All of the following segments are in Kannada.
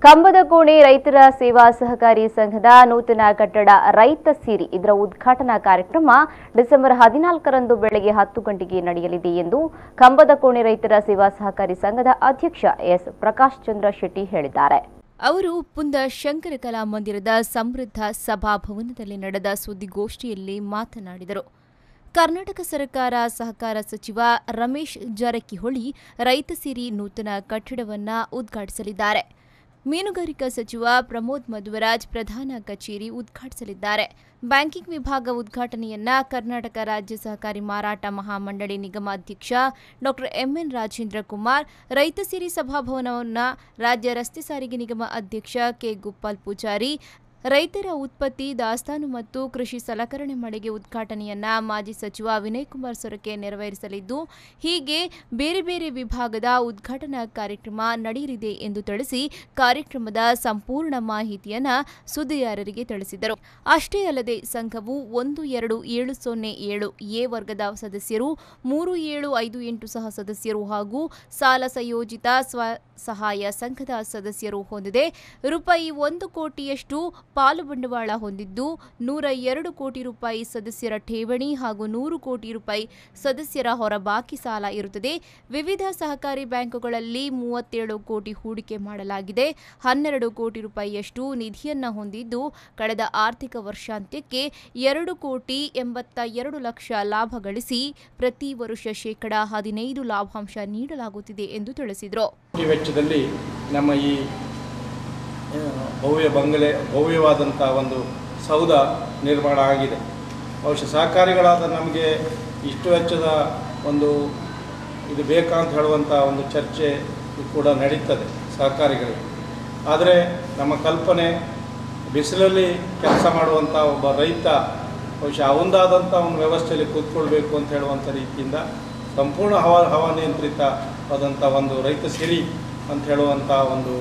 ಕಂಬದಕೋಣೆ ರೈತರ ಸೇವಾ ಸಹಕಾರಿ ಸಂಘದ ನೂತನ ಕಟ್ಟಡ ರೈತ ಸಿರಿ ಇದರ ಉದ್ಘಾಟನಾ ಕಾರ್ಯಕ್ರಮ ಡಿಸೆಂಬರ್ 14ರಂದು ಬೆಳಗ್ಗೆ 10 ಗಂಟೆಗೆ ನಡೆಯಲಿದೆ ಎಂದು ಕಂಬದಕೋಣೆ ರೈತರ ಸೇವಾ ಸಹಕಾರಿ ಸಂಘದ ಅಧ್ಯಕ್ಷ ಎಸ್ ಪ್ರಕಾಶ್ ಚಂದ್ರ ಶೆಟ್ಟಿ ಹೇಳಿದ್ದಾರೆ. ಅವರು ಉಪ್ಪುಂದ ಶಂಕರ ಕಲಾ ಮಂದಿರದ ಸಮೃದ್ಧ ಸಭಾಭವನದಲ್ಲಿ ನಡೆದ ಸುದ್ದಿಗೋಷ್ಠಿಯಲ್ಲಿ ಮಾತನಾಡಿದರು. ಕರ್ನಾಟಕ ಸರ್ಕಾರ ಸಹಕಾರ ಸಚಿವ ರಮೇಶ್ ಜಾರಕಿಹೊಳಿ ರೈತ ಸಿರಿ ನೂತನ ಕಟ್ಟಡವನ್ನು ಉದ್ಘಾಟಿಸಲಿದ್ದಾರೆ. ಮೀನುಗಾರಿಕಾ ಸಚಿವ ಪ್ರಮೋದ್ ಮಧ್ವರಾಜ್ ಪ್ರಧಾನ ಕಚೇರಿ ಉದ್ಘಾಟಿಸಲಿದ್ದಾರೆ. ಬ್ಯಾಂಕಿಂಗ್ ವಿಭಾಗ ಉದ್ಘಾಟನೆಯನ್ನ ಕರ್ನಾಟಕ ರಾಜ್ಯ ಸಹಕಾರಿ ಮಾರಾಟ ಮಹಾಮಂಡಳಿ ನಿಗಮ ಅಧ್ಯಕ್ಷ ಡಾ ಎಂಎನ್ ರಾಜೇಂದ್ರ ಕುಮಾರ್, ರೈತ ಸಿರಿ ಸಭಾಭವನವನ್ನು ರಾಜ್ಯ ರಸ್ತೆ ಸಾರಿಗೆ ನಿಗಮ ಅಧ್ಯಕ್ಷ ಕೆ ಗೋಪಾಲ್ ಪೂಜಾರಿ, ರೈತರ ಉತ್ಪತ್ತಿ ದಾಸ್ತಾನು ಮತ್ತು ಕೃಷಿ ಸಲಕರಣೆ ಮಳಿಗೆ ಉದ್ಘಾಟನೆಯನ್ನ ಮಾಜಿ ಸಚಿವ ವಿನಯ್ ಕುಮಾರ್ ಸೊರಕೆ ನೆರವೇರಿಸಲಿದ್ದು, ಹೀಗೆ ಬೇರೆ ಬೇರೆ ವಿಭಾಗದ ಉದ್ಘಾಟನಾ ಕಾರ್ಯಕ್ರಮ ನಡೆಯಲಿದೆ ಎಂದು ತಿಳಿಸಿ ಕಾರ್ಯಕ್ರಮದ ಸಂಪೂರ್ಣ ಮಾಹಿತಿಯನ್ನು ಸುದ್ದಿಗಾರರಿಗೆ ತಿಳಿಸಿದರು. ಅಷ್ಟೇ ಅಲ್ಲದೆ ಸಂಘವು 12707 ಎ ವರ್ಗದ ಸದಸ್ಯರು, 3758 ಸಹ ಸದಸ್ಯರು ಹಾಗೂ ಸಾಲ ಸಂಯೋಜಿತ ಸ್ವಸಹಾಯ ಸಂಘದ ಸದಸ್ಯರು ಹೊಂದಿದೆ. ರೂಪಾಯಿ 1 ಕೋಟಿಯಷ್ಟು ಪಾಲು ಬಂಡವಾಳ ಹೊಂದಿದ್ದು 102 ಕೋಟಿ ರೂಪಾಯಿ ಸದಸ್ಯರ ಠೇವಣಿ ಹಾಗೂ 100 ಕೋಟಿ ರೂಪಾಯಿ ಸದಸ್ಯರ ಹೊರಬಾಕಿ ಸಾಲ ಇರುತ್ತದೆ. ವಿವಿಧ ಸಹಕಾರಿ ಬ್ಯಾಂಕುಗಳಲ್ಲಿ 37 ಕೋಟಿ ಹೂಡಿಕೆ ಮಾಡಲಾಗಿದೆ. 12 ಕೋಟಿ ರೂಪಾಯಿಯಷ್ಟು ನಿಧಿಯನ್ನು ಹೊಂದಿದ್ದು ಕಳೆದ ಆರ್ಥಿಕ ವರ್ಷಾಂತ್ಯಕ್ಕೆ 2 ಕೋಟಿ 82 ಲಕ್ಷ ಲಾಭ ಗಳಿಸಿ ಪ್ರತಿ ವರ್ಷ ಶೇಕಡಾ 15 ಲಾಭಾಂಶ ನೀಡಲಾಗುತ್ತಿದೆ ಎಂದು ತಿಳಿಸಿದರು. ಈ ವೆಚ್ಚದಲ್ಲಿ ನಮ್ಮ ಈ ಭವ್ಯವಾದಂಥ ಒಂದು ಸೌಧ ನಿರ್ಮಾಣ ಆಗಿದೆ. ಬಹುಶಃ ಸಹಕಾರಿಗಳಾದ ನಮಗೆ ಇಷ್ಟು ವೆಚ್ಚದ ಒಂದು ಇದು ಬೇಕಂತ ಹೇಳುವಂಥ ಒಂದು ಚರ್ಚೆ ಕೂಡ ನಡೀತದೆ ಸಹಕಾರಿಗಳಿಗೆ. ಆದರೆ ನಮ್ಮ ಕಲ್ಪನೆ ಬಿಸಿಲಲ್ಲಿ ಕೆಲಸ ಮಾಡುವಂಥ ಒಬ್ಬ ರೈತ ಬಹುಶಃ ಅವನದಾದಂಥ ಒಂದು ವ್ಯವಸ್ಥೆಯಲ್ಲಿ ಕೂತ್ಕೊಳ್ಬೇಕು ಅಂತ ಹೇಳುವಂಥ ರೀತಿಯಿಂದ ಸಂಪೂರ್ಣ ಹವಾನಿಯಂತ್ರಿತವಾದಂಥ ಒಂದು ರೈತ ಸಿರಿ ಅಂತ ಹೇಳುವಂಥ ಒಂದು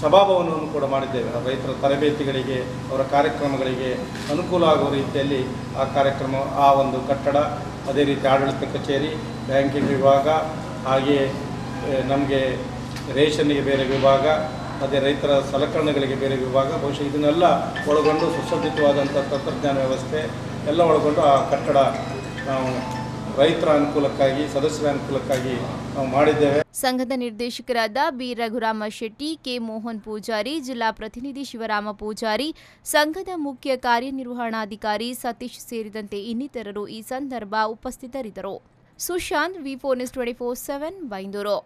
ಸಭಾಭವನವನ್ನು ಕೂಡ ಮಾಡಿದ್ದೇವೆ. ರೈತರ ತರಬೇತಿಗಳಿಗೆ, ಅವರ ಕಾರ್ಯಕ್ರಮಗಳಿಗೆ ಅನುಕೂಲ ಆಗುವ ರೀತಿಯಲ್ಲಿ ಆ ಒಂದು ಕಟ್ಟಡ, ಅದೇ ರೀತಿ ಆಡಳಿತ ಕಚೇರಿ, ಬ್ಯಾಂಕಿಂಗ್ ವಿಭಾಗ, ಹಾಗೆಯೇ ನಮಗೆ ರೇಷನ್ನಿಗೆ ಬೇರೆ ವಿಭಾಗ, ಅದೇ ರೈತರ ಸಲಕರಣೆಗಳಿಗೆ ಬೇರೆ ವಿಭಾಗ, ಬಹುಶಃ ಇದನ್ನೆಲ್ಲ ಒಳಗೊಂಡು ಸುಸಜ್ಜಿತವಾದಂಥ ತಂತ್ರಜ್ಞಾನ ವ್ಯವಸ್ಥೆ ಎಲ್ಲ ಒಳಗೊಂಡು ಆ ಕಟ್ಟಡ ನಾವು ರೈತರ ಅನುಕೂಲಕ್ಕಾಗಿ, ಸದಸ್ಯರ ಅನುಕೂಲಕ್ಕಾಗಿ ನಾವು ಮಾಡಿದ್ದೇವೆ. ಸಂಘದ ನಿರ್ದೇಶಕರಾದ ಬಿ ರಘುರಾಮ ಶೆಟ್ಟಿ, ಕೆ ಮೋಹನ್ ಪೂಜಾರಿ, ಜಿಲ್ಲಾ ಪ್ರತಿನಿಧಿ ಶಿವರಾಮ ಪೂಜಾರಿ, ಸಂಘದ ಮುಖ್ಯ ಕಾರ್ಯನಿರ್ವಹಣಾಧಿಕಾರಿ ಸತೀಶ್ ಸೇರಿದಂತೆ ಇನ್ನಿತರರು ಈ ಸಂದರ್ಭ ಉಪಸ್ಥಿತರಿದ್ದರು. ಸುಶಾಂತ್, ವಿ4 ನ್ಯೂಸ್ 24/7 ಬೈಂದೂರು.